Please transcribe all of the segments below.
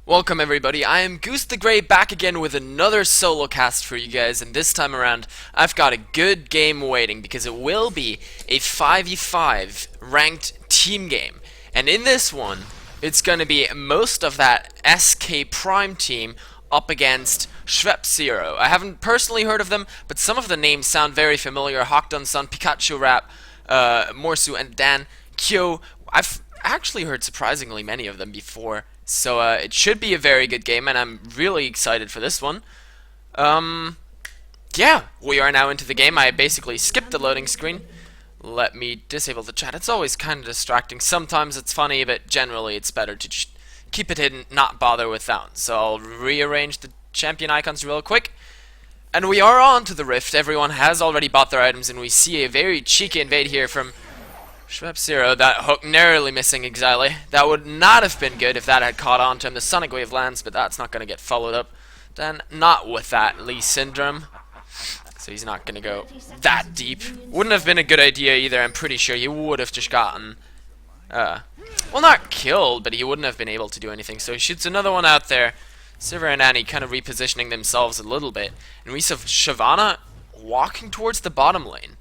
Welcome everybody, I am Goose the Grey back again with another solo cast for you guys, and this time around I've got a good game waiting because it will be a 5v5 ranked team game. And in this one, it's going to be most of that SK Prime team up against Schweppes Zero. I haven't personally heard of them, but some of the names sound very familiar. Hawkdon Sun, Pikachu Rap, Morsu, and Dan Kyo. I've actually heard surprisingly many of them before. So it should be a very good game, and I'm really excited for this one. Yeah, we are now into the game. I basically skipped the loading screen. Let me disable the chat. It's always kind of distracting. Sometimes it's funny, but generally it's better to just keep it hidden, not bother with that. So I'll rearrange the champion icons real quick. And we are on to the Rift. Everyone has already bought their items, and we see a very cheeky invade here from Schweppes Zero. That hook narrowly missing exactly. That would not have been good if that had caught on to him. The Sonic Wave lands, but that's not going to get followed up. Then, not with that Lee Syndrome. So he's not going to go that deep. Wouldn't have been a good idea either. I'm pretty sure he would have just gotten, well, not killed, but he wouldn't have been able to do anything. So he shoots another one out there. Sivir and Annie kind of repositioning themselves a little bit. And we see Shyvana walking towards the bottom lane.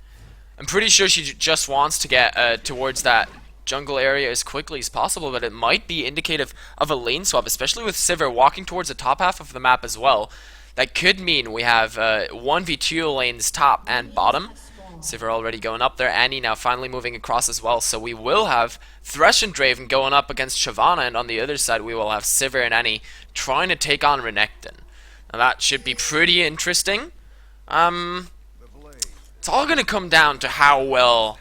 I'm pretty sure she just wants to get towards that jungle area as quickly as possible, but it might be indicative of a lane swap, especially with Sivir walking towards the top half of the map as well. That could mean we have 1v2 lanes top and bottom. Sivir already going up there, Annie now finally moving across as well, so we will have Thresh and Draven going up against Shyvana, and on the other side we will have Sivir and Annie trying to take on Renekton. Now that should be pretty interesting. It's all going to come down to how well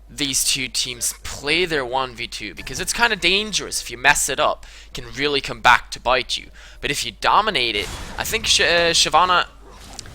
these two teams play their 1v2, because it's kind of dangerous. If you mess it up, it can really come back to bite you. But if you dominate it, I think Shyvana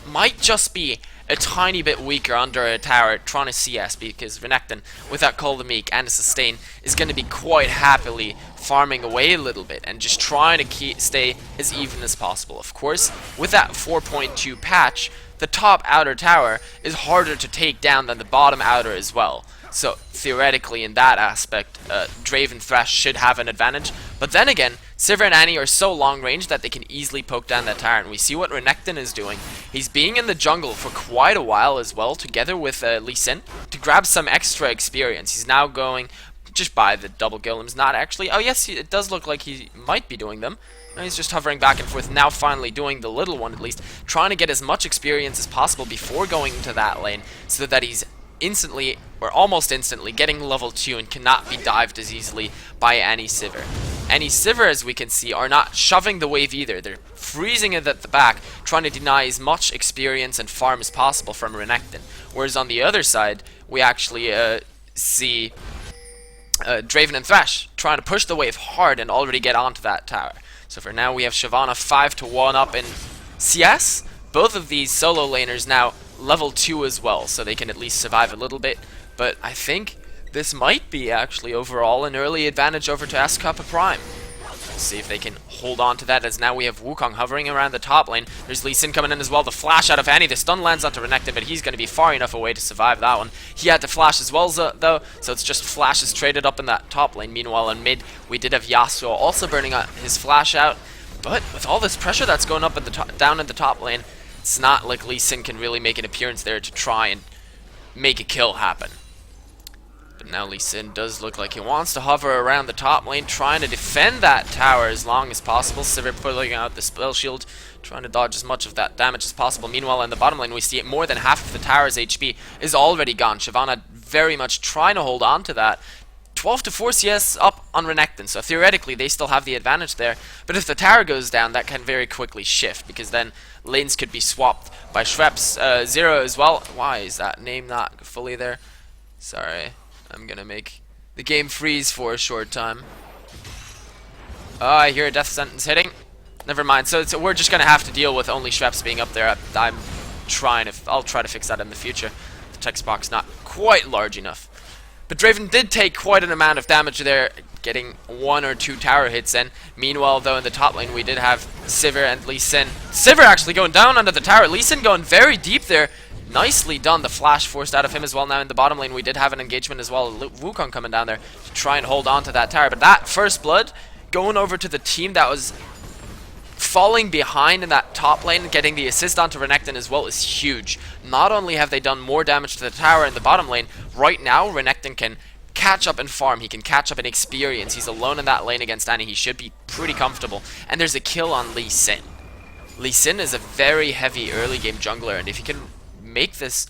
might just be a tiny bit weaker under a tower trying to CS, because Renekton, with that Call the Meek and a sustain, is going to be quite happily farming away a little bit and just trying to stay as even as possible. Of course, with that 4.2 patch, the top outer tower is harder to take down than the bottom outer as well. So theoretically, in that aspect, Draven Thresh should have an advantage. But then again, Sivir and Annie are so long range that they can easily poke down that tower. And we see what Renekton is doing. He's being in the jungle for quite a while as well, together with Lee Sin, to grab some extra experience. He's now going just by the double golems. Not actually. Oh yes, it does look like he might be doing them. He's just hovering back and forth, now finally doing the little one at least, trying to get as much experience as possible before going into that lane, so that he's instantly, or almost instantly, getting level 2 and cannot be dived as easily by any Sivir. Any Sivir, as we can see, are not shoving the wave either. They're freezing it at the back, trying to deny as much experience and farm as possible from Renekton. Whereas on the other side, we actually see Draven and Thresh trying to push the wave hard and already get onto that tower. So for now we have Shyvana 5-1 up in CS. Both of these solo laners now level 2 as well, so they can at least survive a little bit. But I think this might be actually overall an early advantage over to SK Prime. Let's see if they can hold on to that, as now we have Wukong hovering around the top lane. There's Lee Sin coming in as well. The flash out of Annie. The stun lands onto Renekton, but he's going to be far enough away to survive that one. He had to flash as well, though, so it's just flashes traded up in that top lane. Meanwhile, in mid, we did have Yasuo also burning his flash out. But with all this pressure that's going up at the down in the top lane, it's not like Lee Sin can really make an appearance there to try and make a kill happen. But now Lee Sin does look like he wants to hover around the top lane, trying to defend that tower as long as possible. Sivir pulling out the spell shield, trying to dodge as much of that damage as possible. Meanwhile, in the bottom lane, we see more than half of the tower's HP is already gone. Shyvana very much trying to hold on to that. 12-4 CS up on Renekton, so theoretically they still have the advantage there. But if the tower goes down, that can very quickly shift, because then lanes could be swapped by Schweppes Zero as well. Why is that name not fully there? Sorry. I'm gonna make the game freeze for a short time. Oh, I hear a death sentence hitting. Never mind. So we're just gonna have to deal with only Schweppes being up there. I'll try to fix that in the future. The text box not quite large enough. But Draven did take quite an amount of damage there, getting 1 or 2 tower hits in. Meanwhile, though, in the top lane, we did have Sivir and Lee Sin. Sivir actually going down under the tower. Lee Sin going very deep there. Nicely done. The flash forced out of him as well. Now in the bottom lane, we did have an engagement as well. Wukong coming down there to try and hold on to that tower. But that first blood going over to the team that was falling behind in that top lane and getting the assist onto Renekton as well is huge. Not only have they done more damage to the tower in the bottom lane, right now Renekton can catch up in farm, he can catch up in experience. He's alone in that lane against Annie, he should be pretty comfortable. And there's a kill on Lee Sin. Lee Sin is a very heavy early game jungler, and if he can make this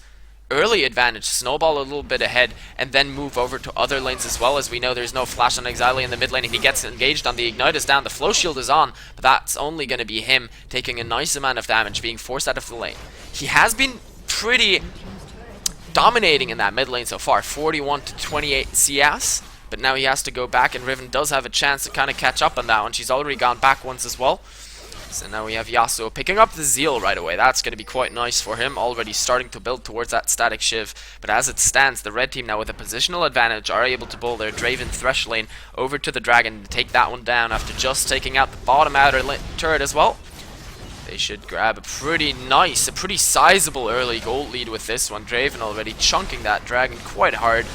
early advantage, snowball a little bit ahead, and then move over to other lanes as well. As we know, there's no flash on Exile in the mid lane, and he gets engaged on the Ignite is down, the flow shield is on, but that's only going to be him taking a nice amount of damage, being forced out of the lane. He has been pretty dominating in that mid lane so far, 41 to 28 CS, but now he has to go back, and Riven does have a chance to kind of catch up on that one. She's already gone back once as well. So now we have Yasuo picking up the Zeal right away. That's going to be quite nice for him, already starting to build towards that static Shiv. But as it stands, the red team now with a positional advantage are able to pull their Draven Thresh lane over to the Dragon to take that one down after just taking out the bottom outer turret as well. They should grab a pretty nice, a pretty sizable early gold lead with this one. Draven already chunking that Dragon quite hard.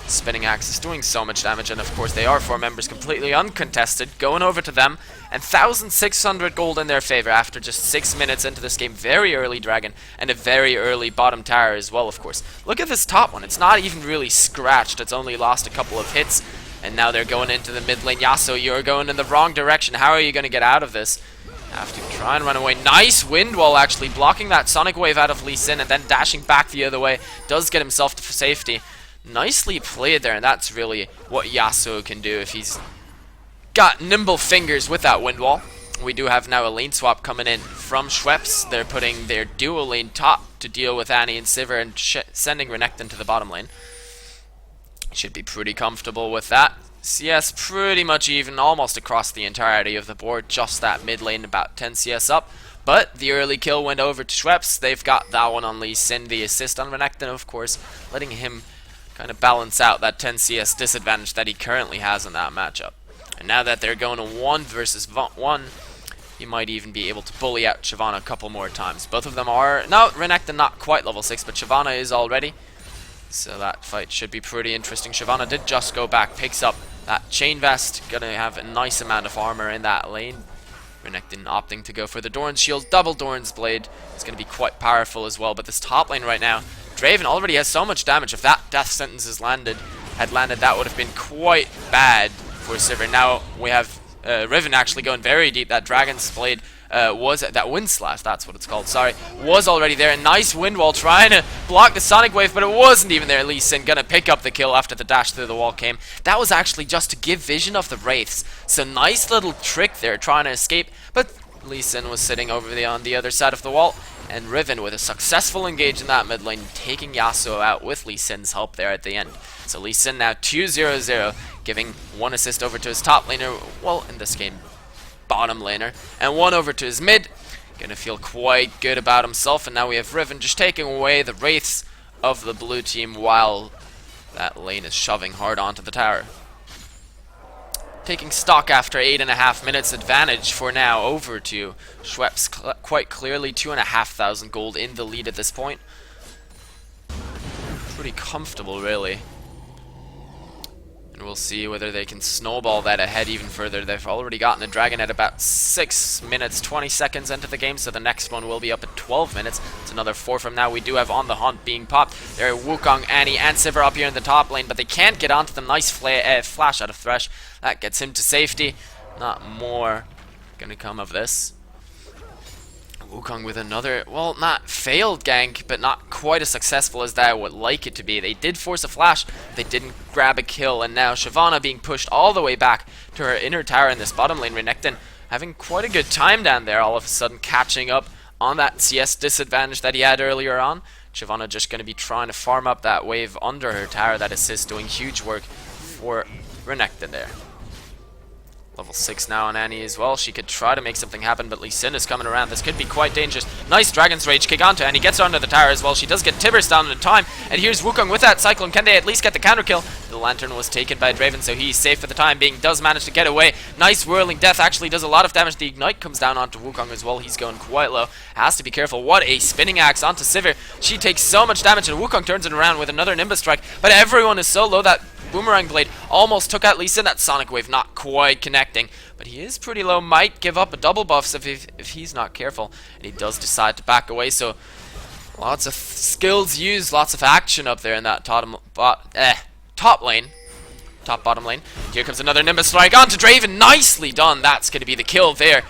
Spinning Axe is doing so much damage, and of course they are 4 members completely uncontested, going over to them, and 1,600 gold in their favor after just 6 minutes into this game. Very early Dragon, and a very early bottom tower as well, of course. Look at this top one, it's not even really scratched, it's only lost a couple of hits, and now they're going into the mid lane. Yasuo, you're going in the wrong direction, how are you going to get out of this? Have to try and run away. Nice wind wall actually, blocking that Sonic Wave out of Lee Sin, and then dashing back the other way, does get himself to safety. Nicely played there, and that's really what Yasuo can do if he's got nimble fingers with that wind wall. We do have now a lane swap coming in from Schweppes. They're putting their duo lane top to deal with Annie and Sivir, and sending Renekton to the bottom lane. Should be pretty comfortable with that. CS pretty much even, almost across the entirety of the board, just that mid lane about 10 CS up. But the early kill went over to Schweppes. They've got that one on Lee Sin, the assist on Renekton, of course, letting him kind of balance out that 10 CS disadvantage that he currently has in that matchup. And now that they're going to 1 versus 1, he might even be able to bully out Shyvana a couple more times. Both of them are, no, Renekton not quite level 6, but Shyvana is already. So that fight should be pretty interesting. Shyvana did just go back, picks up that chain vest, gonna have a nice amount of armor in that lane. Renekton opting to go for the Doran's shield, double Doran's blade. It's gonna be quite powerful as well, but this top lane right now, Draven already has so much damage. If that death sentence had landed, that would have been quite bad for Sivir. Now we have Riven actually going very deep. That Dragon's Blade was that Wind Slash, that's what it's called, sorry, was already there. A nice wind wall trying to block the Sonic Wave, but it wasn't even there. Lee Sin gonna pick up the kill after the dash through the wall came. That was actually just to give vision of the Wraiths. So nice little trick there, trying to escape, but Lee Sin was sitting over on the other side of the wall. And Riven with a successful engage in that mid lane, taking Yasuo out with Lee Sin's help there at the end. So Lee Sin now 2-0-0, giving 1 assist over to his top laner, well, in this game, bottom laner, and 1 over to his mid. Gonna feel quite good about himself, and now we have Riven just taking away the Wraiths of the blue team while that lane is shoving hard onto the tower. Taking stock after 8.5 minutes, advantage for now over to Schweppes, quite clearly 2,500 gold in the lead at this point. Pretty comfortable, really. And we'll see whether they can snowball that ahead even further. They've already gotten a dragon at about 6 minutes 20 seconds into the game, so the next one will be up at 12 minutes. It's another 4 from now. We do have On the Hunt being popped. There are Wukong, Annie, and Sivir up here in the top lane, but they can't get onto them. Nice flash out of Thresh. That gets him to safety. Not more gonna come of this. Wukong with another, well, not failed gank, but not quite as successful as that I would like it to be. They did force a flash, they didn't grab a kill, and now Shyvana being pushed all the way back to her inner tower in this bottom lane. Renekton having quite a good time down there, all of a sudden catching up on that CS disadvantage that he had earlier on. Shyvana just going to be trying to farm up that wave under her tower, that assist doing huge work for Renekton there. Level 6 now on Annie as well. She could try to make something happen, but Lee Sin is coming around. This could be quite dangerous. Nice Dragon's Rage kick onto Annie. Gets onto the tower as well. She does get Tibbers down in time. And here's Wukong with that Cyclone. Can they at least get the counter kill? the lantern was taken by Draven, so he's safe for the time being. Does manage to get away. Nice whirling death, actually does a lot of damage. The ignite comes down onto Wukong as well. He's going quite low. Has to be careful. What a spinning axe onto Sivir. She takes so much damage, and Wukong turns it around with another Nimbus strike. But everyone is so low that Boomerang Blade almost took out Lee Sin. That Sonic Wave not quite connecting. But he is pretty low. Might give up a double buff if he's not careful. And he does decide to back away, so lots of skills used, lots of action up there in that top lane. Top bottom lane. Here comes another Nimbus Strike onto Draven. Nicely done. That's going to be the kill there.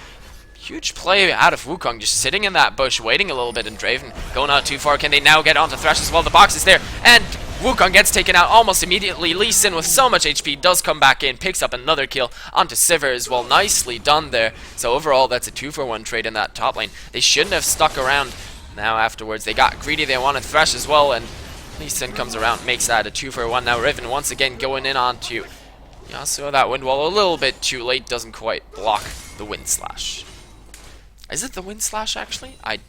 Huge play out of Wukong, just sitting in that bush, waiting a little bit, and Draven going out too far. Can they now get onto Thresh as well? The box is there, and Wukong gets taken out almost immediately. Lee Sin with so much HP does come back in, picks up another kill onto Sivir as well. Nicely done there. So overall, that's a 2-for-1 trade in that top lane. They shouldn't have stuck around. Now afterwards, they got greedy, they wanted Thresh as well, and Lee Sin comes around, makes that a 2-for-1. Now Riven once again going in onto Yasuo. That wind wall a little bit too late, doesn't quite block the wind slash. Is it the wind slash actually? I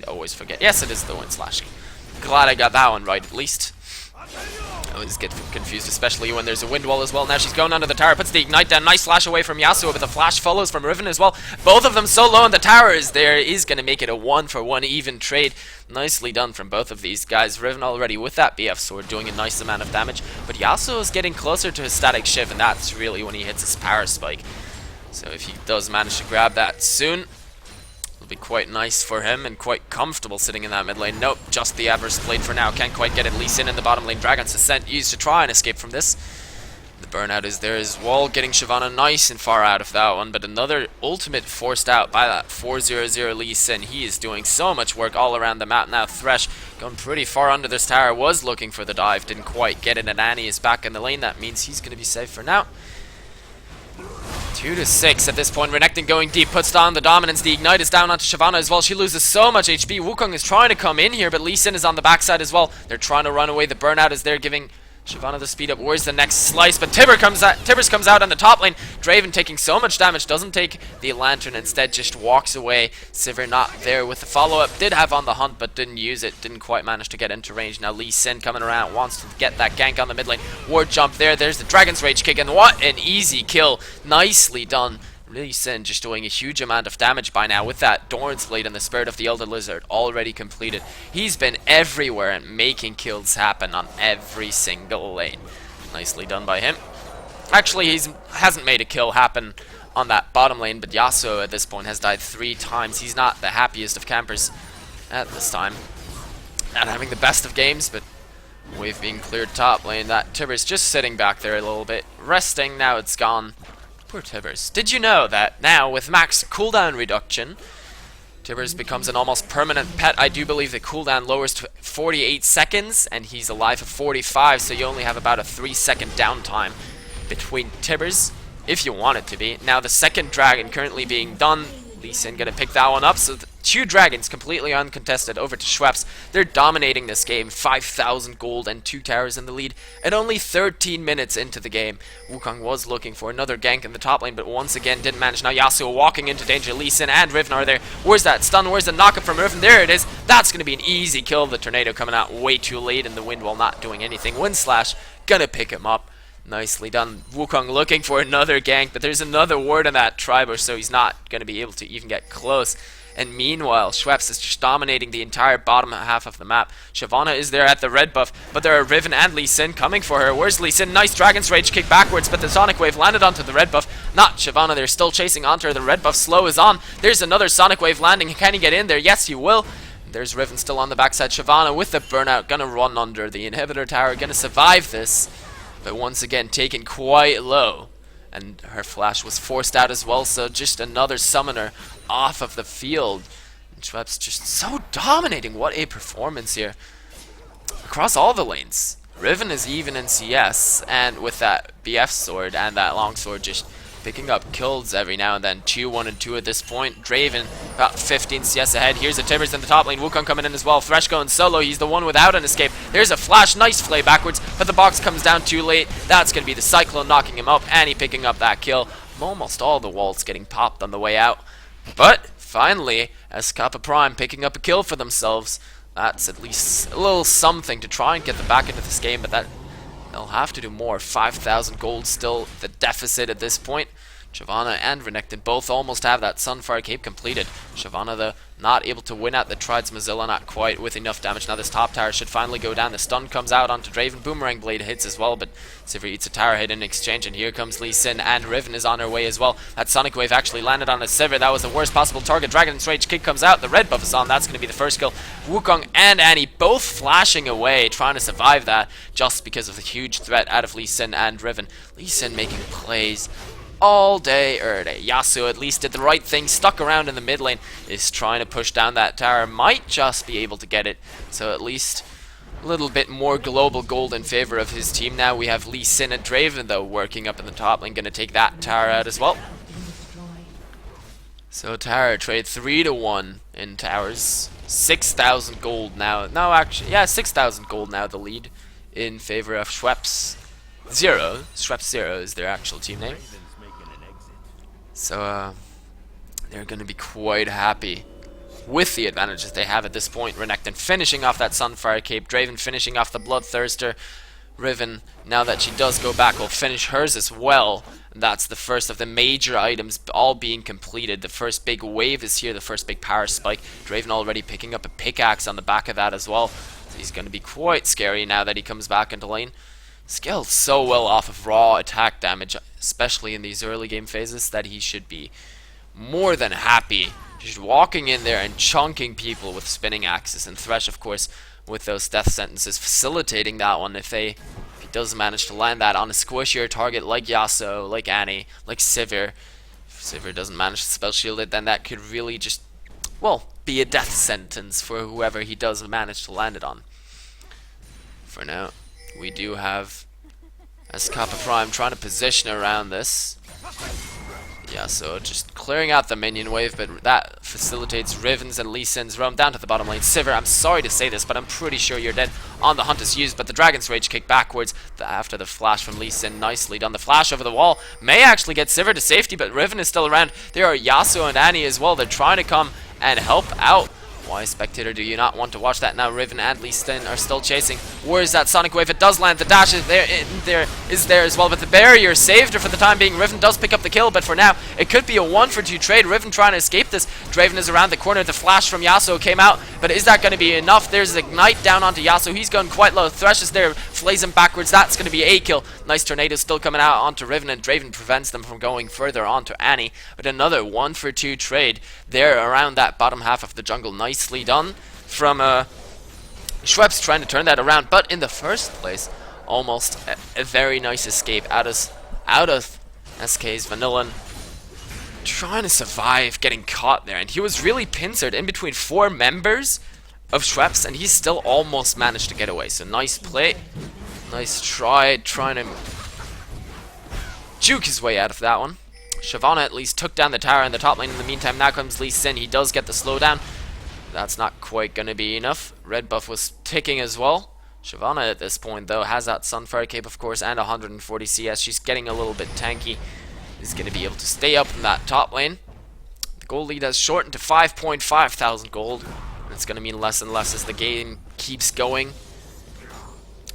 always forget. Yes, it is the wind slash. Glad I got that one right at least. I always get confused, especially when there's a wind wall as well. Now she's going under the tower, puts the ignite down. Nice flash away from Yasuo, but the flash follows from Riven as well. Both of them so low in the towers. There is going to make it a 1-for-1 even trade. Nicely done from both of these guys. Riven already with that BF sword doing a nice amount of damage, but Yasuo is getting closer to his static shiv, and that's really when he hits his power spike. So if he does manage to grab that soon, be quite nice for him and quite comfortable sitting in that mid lane. Nope, just the adverse blade for now. Can't quite get it. Lee Sin in the bottom lane. Dragon's Descent used to try and escape from this. The burnout is there as well, getting Shyvana nice and far out of that one, but another ultimate forced out by that 4-0-0 Lee Sin. He is doing so much work all around the map now. Thresh going pretty far under this tower, was looking for the dive, didn't quite get it, and Annie is back in the lane. That means he's going to be safe for now. 2-6 at this point. Renekton going deep, puts down the dominance. The ignite is down onto Shyvana as well. She loses so much HP. Wukong is trying to come in here, but Lee Sin is on the backside as well. They're trying to run away. The burnout is there, giving Shyvana the speed up. Where's the next slice? But Tibbers comes out on the top lane. Draven taking so much damage, doesn't take the lantern, instead just walks away. Sivir not there with the follow-up. Did have on the hunt, but didn't use it. Didn't quite manage to get into range. Now Lee Sin coming around, wants to get that gank on the mid lane. Ward jump there. There's the Dragon's Rage kick, and what an easy kill. Nicely done. Lee Sin just doing a huge amount of damage by now with that Doran's Blade and the Spirit of the Elder Lizard already completed. He's been everywhere and making kills happen on every single lane. Nicely done by him. Actually, he hasn't made a kill happen on that bottom lane, but Yasuo at this point has died 3 times. He's not the happiest of campers at this time. Not having the best of games, but wave being cleared top lane. That Tibbers just sitting back there a little bit, resting. Now it's gone. Poor Tibbers. Did you know that now with max cooldown reduction, Tibbers becomes an almost permanent pet? I do believe the cooldown lowers to 48 seconds, and he's alive for 45, so you only have about a 3-second downtime between Tibbers, if you want it to be. Now the second dragon currently being done. Lee Sin gonna pick that one up, so the 2 dragons completely uncontested over to Schweppes. They're dominating this game, 5,000 gold and 2 towers in the lead, and only 13 minutes into the game. Wukong was looking for another gank in the top lane, but once again didn't manage. Now Yasuo walking into danger. Lee Sin and Riven are there. Where's that stun? Where's the knockup from Riven? There it is. That's gonna be an easy kill. The tornado coming out way too late, and the wind while not doing anything. Wind slash gonna pick him up. Nicely done. Wukong looking for another gank, but there's another ward in that tribe, so he's not going to be able to even get close. And meanwhile, Schweppes is just dominating the entire bottom half of the map. Shyvana is there at the red buff, but there are Riven and Lee Sin coming for her. Where's Lee Sin? Nice Dragon's Rage kick backwards, but the Sonic Wave landed onto the red buff. Not Shyvana, they're still chasing onto her. The red buff slow is on. There's another Sonic Wave landing. Can he get in there? Yes, he will. There's Riven still on the backside. Shyvana with the burnout, gonna run under the inhibitor tower, gonna survive this. But once again, taken quite low. And her flash was forced out as well, so just another summoner off of the field. And Schweppes just so dominating. What a performance here. Across all the lanes. Riven is even in CS, and with that BF sword and that long sword just picking up kills every now and then. 2-1 and 2 at this point. Draven about 15 CS ahead. Here's a Tibbers in the top lane. Wukong coming in as well. Thresh going solo. He's the one without an escape. There's a flash. Nice flay backwards, but the box comes down too late. That's going to be the Cyclone knocking him up. Annie picking up that kill. Almost all the walls getting popped on the way out. But finally, Escapa Prime picking up a kill for themselves. That's at least a little something to try and get them back into this game, but that They'll have to do more. 5,000 gold still the deficit at this point. Shyvana and Renekton both almost have that Sunfire Cape completed. Shyvana, though, not able to win out the Trides Mozilla, not quite with enough damage. Now this top tower should finally go down. The stun comes out onto Draven. Boomerang Blade hits as well, but Sivir eats a tower hit in exchange, and here comes Lee Sin, and Riven is on her way as well. That Sonic Wave actually landed on a Sivir. That was the worst possible target. Dragon's Rage kick comes out. The red buff is on. That's going to be the first kill. Wukong and Annie both flashing away, trying to survive that, just because of the huge threat out of Lee Sin and Riven. Lee Sin making plays all day, Yasuo at least did the right thing, stuck around in the mid lane, is trying to push down that tower, might just be able to get it, so at least a little bit more global gold in favor of his team. Now we have Lee Sin and Draven, though, working up in the top lane, going to take that tower out as well. So tower trade 3-1 in towers, 6,000 gold now. No, actually, yeah, 6,000 gold now, the lead in favor of Schweppes Zero. Schweppes Zero is their actual team name. So, they're going to be quite happy with the advantages they have at this point. Renekton finishing off that Sunfire Cape. Draven finishing off the Bloodthirster. Riven, now that she does go back, will finish hers as well. That's the first of the major items all being completed. The first big wave is here, the first big power spike. Draven already picking up a pickaxe on the back of that as well. So he's going to be quite scary now that he comes back into lane. Scaled so well off of raw attack damage, especially in these early game phases, that he should be more than happy just walking in there and chunking people with spinning axes. And Thresh, of course, with those death sentences, facilitating that one if he does manage to land that on a squishier target like Yasuo, like Annie, like Sivir. If Sivir doesn't manage to spell shield it, then that could really just, well, be a death sentence for whoever he does manage to land it on. For now, we do have Kappa Prime trying to position around this. Yeah, so just clearing out the minion wave, but that facilitates Riven's and Lee Sin's roam down to the bottom lane. Sivir, I'm sorry to say this, but I'm pretty sure you're dead. On the hunt is used, but the Dragon's Rage kick backwards after the flash from Lee Sin. Nicely done. The flash over the wall may actually get Sivir to safety, but Riven is still around. There are Yasuo and Annie as well. They're trying to come and help out. Why, spectator, do you not want to watch that? Now Riven and Lee Sin are still chasing. Where is that Sonic Wave? It does land. The dash is there as well, but the barrier saved her for the time being. Riven does pick up the kill, but for now, it could be a 1-for-2 trade. Riven trying to escape this. Draven is around the corner. The flash from Yasuo came out, but is that going to be enough? There's Ignite down onto Yasuo. He's going quite low. Thresh is there, flays him backwards. That's going to be a kill. Nice tornado still coming out onto Riven, and Draven prevents them from going further onto Annie. But another 1-for-2 trade there around that bottom half of the jungle. Nicely done from Schweppes trying to turn that around, but in the first place, almost a very nice escape out of SK's Vanillan, trying to survive getting caught there, and he was really pincered in between 4 members of Schweppes, and he still almost managed to get away. So nice play, nice try, trying to juke his way out of that one. Shyvana at least took down the tower in the top lane in the meantime. Now comes Lee Sin. He does get the slowdown. That's not quite going to be enough. Red buff was ticking as well. Shyvana at this point, though, has that Sunfire Cape, of course, and 140 CS. She's getting a little bit tanky. Is going to be able to stay up in that top lane. The gold lead has shortened to 5.5 thousand gold. And it's going to mean less and less as the game keeps going.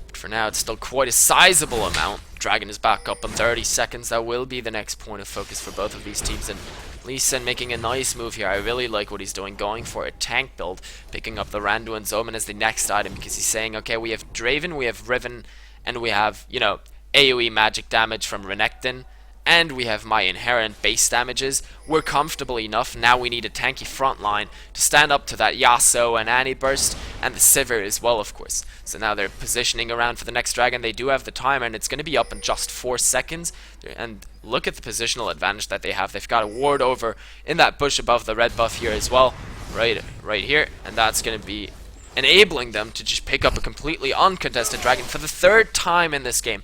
But for now, it's still quite a sizable amount. Dragon is back up in 30 seconds. That will be the next point of focus for both of these teams. And Lee Sin making a nice move here. I really like what he's doing, going for a tank build, picking up the Randuin's Omen as the next item, because he's saying, okay, we have Draven, we have Riven, and we have, you know, AoE magic damage from Renekton, and we have my inherent base damages. We're comfortable enough. Now we need a tanky front line to stand up to that Yasuo and Annie burst, and the Sivir as well, of course. So now they're positioning around for the next dragon. They do have the timer, and it's going to be up in just 4 seconds. And look at the positional advantage that they have. They've got a ward over in that bush above the red buff here as well, right here, and that's going to be enabling them to just pick up a completely uncontested dragon for the 3rd time in this game.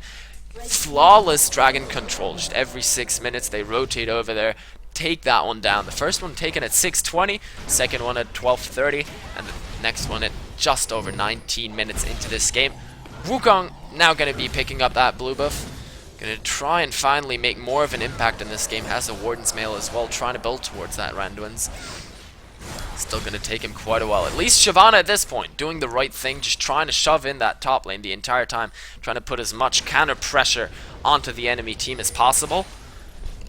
Flawless dragon control. Just every 6 minutes they rotate over there, take that one down. The first one taken at 6:20, second one at 12:30, and the next one at just over 19 minutes into this game. Wukong now going to be picking up that blue buff. Going to try and finally make more of an impact in this game. Has a Warden's Mail as well, trying to build towards that Randuin's. Still going to take him quite a while. At least Shyvana at this point, doing the right thing, just trying to shove in that top lane the entire time, trying to put as much counter pressure onto the enemy team as possible.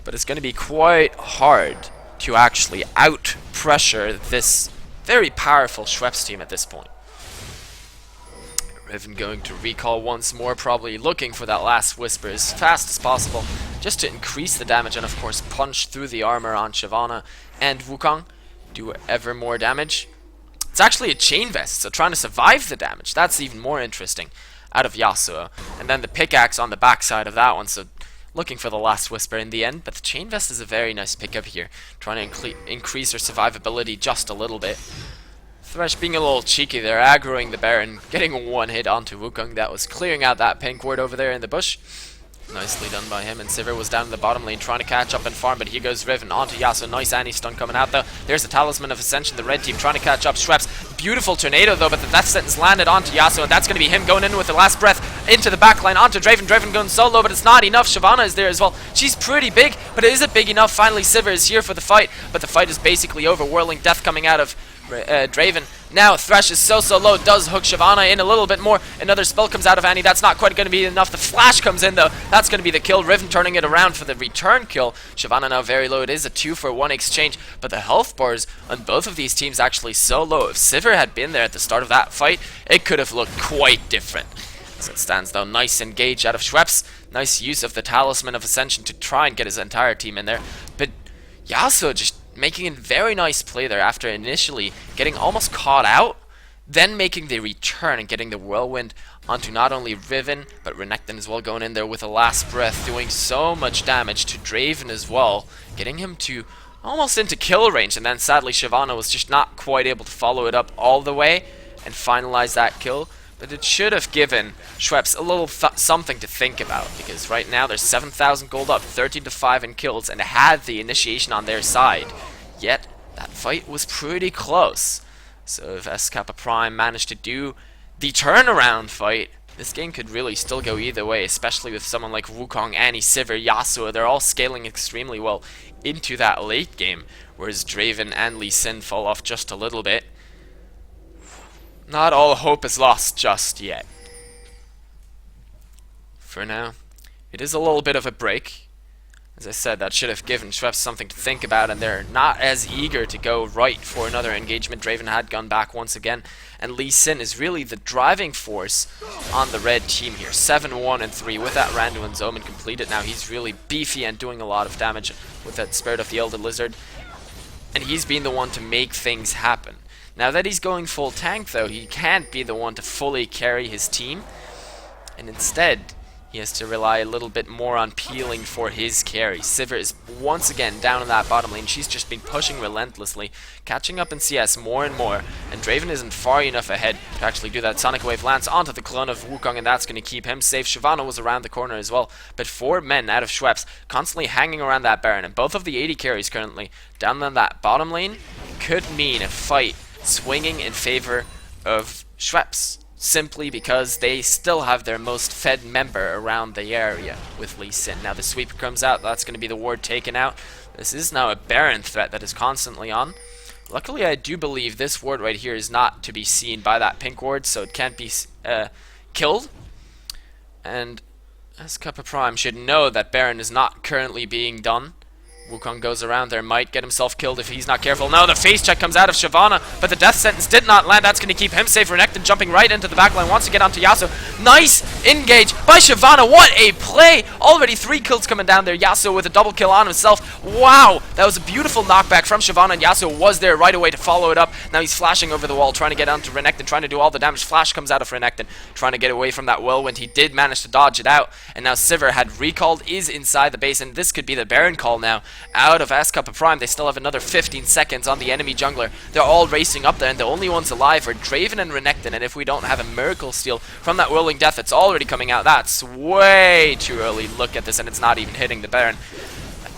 But it's going to be quite hard to actually out-pressure this very powerful Schweppes team at this point. Riven going to recall once more, probably looking for that last whisper as fast as possible, just to increase the damage and of course punch through the armor on Shyvana and Wukong. Do ever more damage. It's actually a chain vest, so trying to survive the damage, that's even more interesting out of Yasuo. And then the pickaxe on the backside of that one, so looking for the last whisper in the end. But the chain vest is a very nice pickup here, trying to increase her survivability just a little bit. Thresh being a little cheeky there, aggroing the Baron, getting one hit onto Wukong. That was clearing out that pink ward over there in the bush. Nicely done by him, and Sivir was down in the bottom lane trying to catch up and farm, but here goes Riven onto Yasuo. Nice anti-stun coming out though. There's the Talisman of Ascension, the red team trying to catch up. Schweppes, beautiful tornado though, but the death sentence landed onto Yasuo, and that's going to be him going in with the last breath into the backline onto Draven. Draven going solo, but it's not enough. Shyvana is there as well. She's pretty big, but is it big enough? Finally Sivir is here for the fight, but the fight is basically over. Whirling death coming out of Draven. Now Thresh is so low, does hook Shyvana in a little bit more. Another spell comes out of Annie, that's not quite going to be enough. The flash comes in though, that's going to be the kill. Riven turning it around for the return kill. Shyvana now very low, it is a 2-for-1 exchange, but the health bars on both of these teams actually so low. If Sivir had been there at the start of that fight, it could have looked quite different. As it stands though, nice engage out of Schweppes, nice use of the Talisman of Ascension to try and get his entire team in there, but Yasuo just making a very nice play there after initially getting almost caught out, then making the return and getting the whirlwind onto not only Riven, but Renekton as well, going in there with a last breath, doing so much damage to Draven as well, getting him to almost into kill range, and then sadly Shyvana was just not quite able to follow it up all the way and finalize that kill. But it should have given Schweppes a little something to think about, because right now they're 7,000 gold up, 13-5 in kills, and had the initiation on their side. Yet, that fight was pretty close. So if S Kappa Prime managed to do the turnaround fight, this game could really still go either way, especially with someone like Wukong, Annie, Sivir, Yasuo. They're all scaling extremely well into that late game, whereas Draven and Lee Sin fall off just a little bit. Not all hope is lost just yet. For now, it is a little bit of a break. As I said, that should have given Schweppes something to think about, and they're not as eager to go right for another engagement. Draven had gone back once again, and Lee Sin is really the driving force on the red team here. 7-1-3 with that Randuin's Omen completed. Now he's really beefy and doing a lot of damage with that Spirit of the Elder Lizard, and he's been the one to make things happen. Now that he's going full tank though, he can't be the one to fully carry his team, and instead he has to rely a little bit more on peeling for his carry. Sivir is once again down in that bottom lane. She's just been pushing relentlessly, catching up in CS more and more, and Draven isn't far enough ahead to actually do that Sonic Wave Lance onto the clone of Wukong, and that's going to keep him safe. Shyvana was around the corner as well, but 4 men out of Schweppes constantly hanging around that Baron, and both of the 80 carries currently down in that bottom lane could mean a fight swinging in favor of Schweppes, simply because they still have their most fed member around the area with Lee Sin. Now the sweep comes out, that's going to be the ward taken out. This is now a Baron threat that is constantly on. Luckily I do believe this ward right here is not to be seen by that pink ward, so it can't be killed. And as Kappa Prime should know that Baron is not currently being done. Wukong goes around there, might get himself killed if he's not careful. No, the face check comes out of Shyvana, but the death sentence did not land. That's going to keep him safe. Renekton jumping right into the backline, wants to get onto Yasuo. Nice engage by Shyvana. What a play! Already 3 kills coming down there. Yasuo with a double kill on himself. Wow, that was a beautiful knockback from Shyvana, and Yasuo was there right away to follow it up. Now he's flashing over the wall, trying to get onto Renekton, trying to do all the damage. Flash comes out of Renekton, trying to get away from that whirlwind. He did manage to dodge it out, and now Sivir had recalled, is inside the base, and this could be the Baron call now out of Kappa Prime. They still have another 15 seconds on the enemy jungler. They're all racing up there, and the only ones alive are Draven and Renekton, and if we don't have a miracle steal from that whirling death, it's already coming out. That's way too early. Look at this, and it's not even hitting the Baron.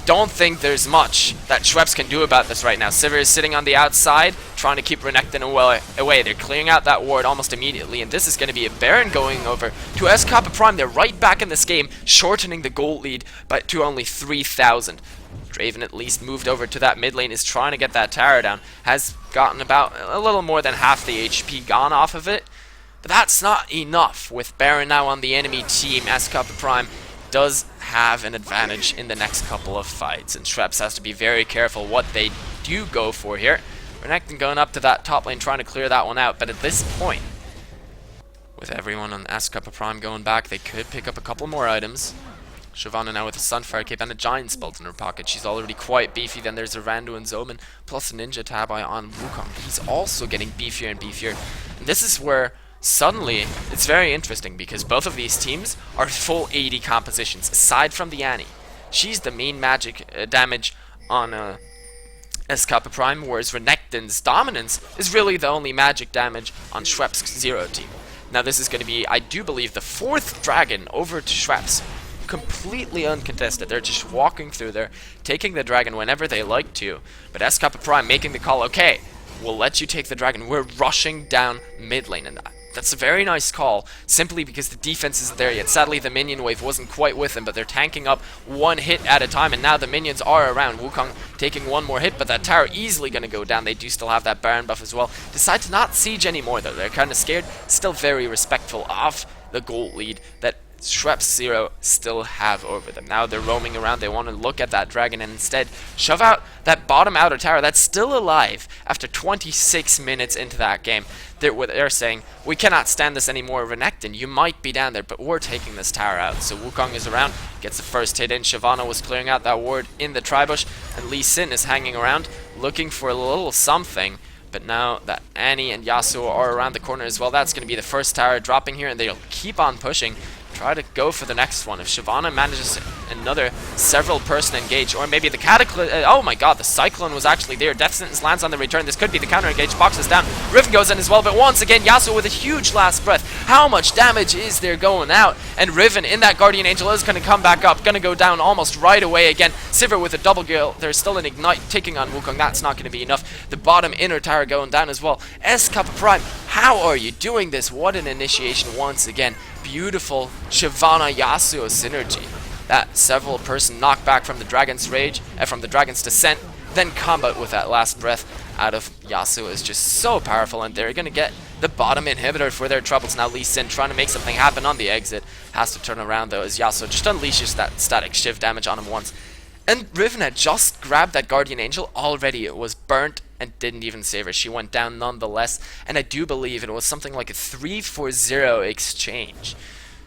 don't think there's much that Schweppes can do about this right now. Sivir is sitting on the outside, trying to keep Renekton away. They're clearing out that ward almost immediately, and this is going to be a Baron going over to SK Prime. They're right back in this game, shortening the gold lead to only 3,000. Draven at least moved over to that mid lane, is trying to get that tower down, has gotten about a little more than half the HP gone off of it, but that's not enough. With Baron now on the enemy team, SK Prime does have an advantage in the next couple of fights, and Schweppes has to be very careful what they do go for here. Renekton going up to that top lane trying to clear that one out, but at this point, with everyone on SK Prime going back, they could pick up a couple more items. Shyvana now with a Sunfire Cape and a Giant's Bolt in her pocket. She's already quite beefy. Then there's a Randu and Zoman, plus a Ninja Tabi on Wukong. He's also getting beefier and beefier. And this is where suddenly it's very interesting, because both of these teams are full AD compositions, aside from the Annie. She's the main magic damage on SK Prime, whereas Renekton's dominance is really the only magic damage on Schweppes Zero team. Now this is going to be, I do believe, the 4th dragon over to Schweppes. Completely uncontested. They're just walking through there, taking the dragon whenever they like to. But SK Prime making the call, okay, we'll let you take the dragon. We're rushing down mid lane, and that's a very nice call, simply because the defense isn't there yet. Sadly, the minion wave wasn't quite with them, but they're tanking up one hit at a time, and now the minions are around. Wukong taking one more hit, but that tower easily going to go down. They do still have that Baron buff as well. Decide to not siege anymore, though. They're kind of scared, still very respectful of the gold lead that Schweppes Zero still have over them. Now they're roaming around. They want to look at that dragon and instead shove out that bottom outer tower that's still alive after 26 minutes into that game. They're saying, we cannot stand this anymore, Renekton. You might be down there, but we're taking this tower out. So Wukong is around, gets the first hit in. Shyvana was clearing out that ward in the Tribush, and Lee Sin is hanging around looking for a little something. But now that Annie and Yasuo are around the corner as well, that's going to be the first tower dropping here, and they'll keep on pushing. Try to go for the next one. If Shyvana manages another several person engage, or maybe the Cataclysm. Oh my god, the Cyclone was actually there. Death Sentence lands on the return. This could be the counter engage. Boxes down. Riven goes in as well, but once again, Yasuo with a huge last breath. How much damage is there going out? And Riven in that Guardian Angel is going to come back up. Going to go down almost right away again. Sivir with a double kill. There's still an Ignite ticking on Wukong. That's not going to be enough. The bottom inner tower going down as well. SK Prime, how are you doing this? What an initiation once again. Beautiful Shyvana Yasuo synergy. That several person knockback from the Dragon's Rage, from the Dragon's Descent, then combat with that last breath out of Yasuo is just so powerful, and they're going to get the bottom inhibitor for their troubles. Now Lee Sin trying to make something happen on the exit. Has to turn around though as Yasuo just unleashes that static shiv damage on him once. And Riven had just grabbed that Guardian Angel already. It was burnt and didn't even save her. She went down nonetheless, and I do believe it was something like a 3-4-0 exchange.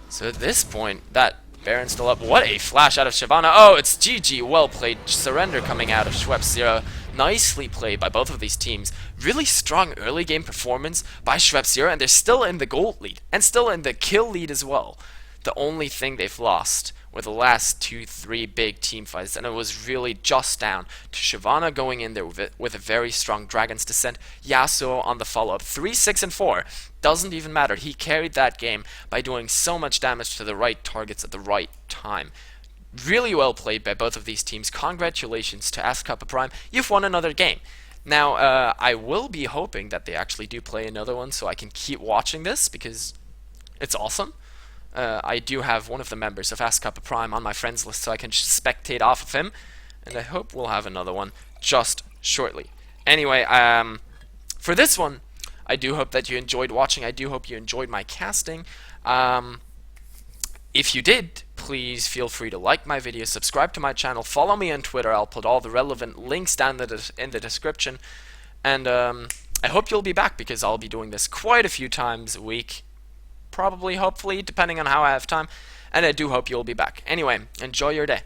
So at this point, that Baron's still up. What a flash out of Shyvana. Oh, it's GG. Well played. Surrender coming out of Schweppes Zero. Nicely played by both of these teams. Really strong early game performance by Schweppes Zero, and they're still in the gold lead, and still in the kill lead as well. The only thing they've lost were the last 2-3 big team fights, and it was really just down to Shyvana going in there with a very strong Dragon's Descent. Yasuo on the follow-up. 3, 6, and 4. Doesn't even matter. He carried that game by doing so much damage to the right targets at the right time. Really well played by both of these teams. Congratulations to SK Prime. You've won another game. Now, I will be hoping that they actually do play another one so I can keep watching this, because it's awesome. I do have one of the members of SK Prime on my friends list, so I can spectate off of him, and I hope we'll have another one just shortly. Anyway, for this one, I do hope that you enjoyed watching. I do hope you enjoyed my casting. If you did, please feel free to like my video, subscribe to my channel, follow me on Twitter. I'll put all the relevant links down in the description, and I hope you'll be back, because I'll be doing this quite a few times a week. Probably, hopefully, depending on how I have time. And I do hope you'll be back. Anyway, enjoy your day.